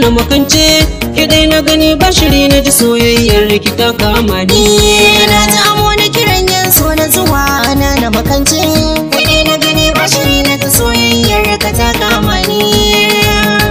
na makance, kidai na gani bashiri na ji soyayyar ki ta kama ni. Na zamo na kiran yin so na zuwa na makance, kidai na gani bashiri na ji soyayyar ka ta kama ni.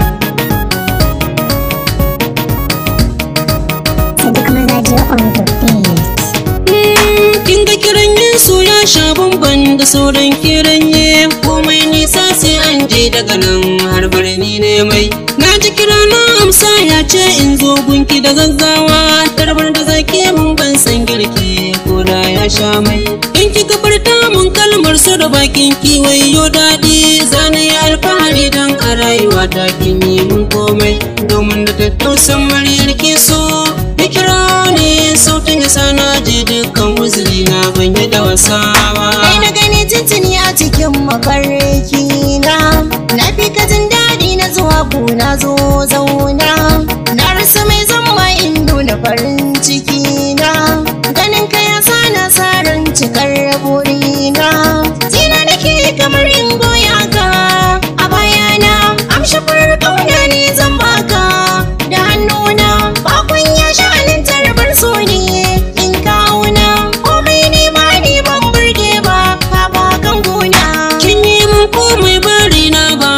Kin ga kiran yin so ya sha bamban da sauran kiranye, komai nisa sai an je daga nan har birni ne mai. Na ji kira na amsa ya ce in zo gunki da gaggawa, tarbar da zaki mun ban san girki ko da ya sha mai. In kika furta mun kalmar so da bakin ki wayo daɗi, zana yi alfahari dan a rayuwa ta kin yi mun komai. Domin da tattausan muryar ki so ya kira ne, sautin ya sana je dukkan uzuri na ban yi da wasa ba. Kai na gani tuntuni a cikin mafarki na fi ka jin daɗi na zuwa na zo zauna, na rasa mai zama in nuna farin ciki na, ganin ka ya sa na saran cikar burina. Tina nake kamar in goya ka a bayana, amshi farar kauna ne zan baka da hannuna, bakon ya sha'anin tarbar so ne in kawuna, komai ne ma ne ban burge ba ka bakan gona. Kin yi mun komai bari na ba,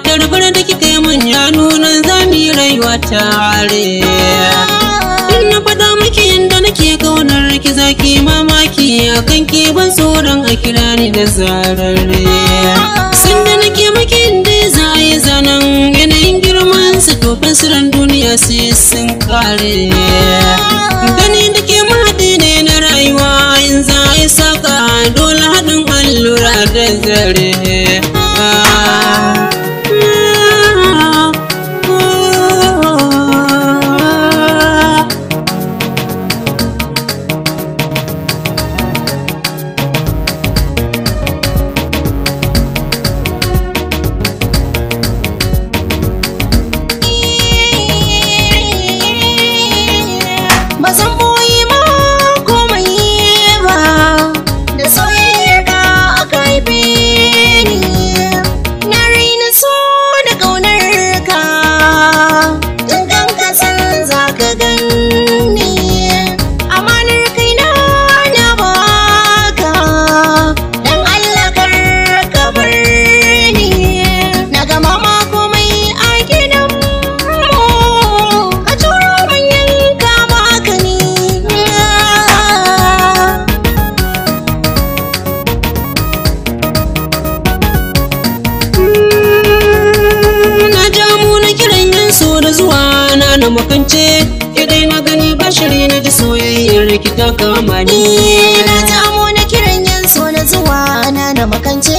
tarbar da kika yi mun ya nuna zami rayuwa tare. In na faɗa miki yadda nake kaunar ki zaki mamaki, akan ki ban tsoron a kira ni da zarare. Sanda nake maki inda za a yi zanen yanayin girman sa, tofin siran duniya sai sun kare. Gani da ke mahaɗi ne na rayuwa, in za a yi saka dole haɗin allura da zare. Bazan boye ma komai ba, da soyayyar ka aka haife ni, na raina so da ƙaunar ka, tun kan ka san za ka gani, amanar kaina na baka, dan Allah kar ka bar ni, na gama ma komai a gidan mu, ka turo min yanka baka ni. Na jamu na kiran yin so da zuwa na makance, kidai na gani bashiri na ji soyayyar ki ta kama ni. Na zamo na kiran yin so na zuwa na makance.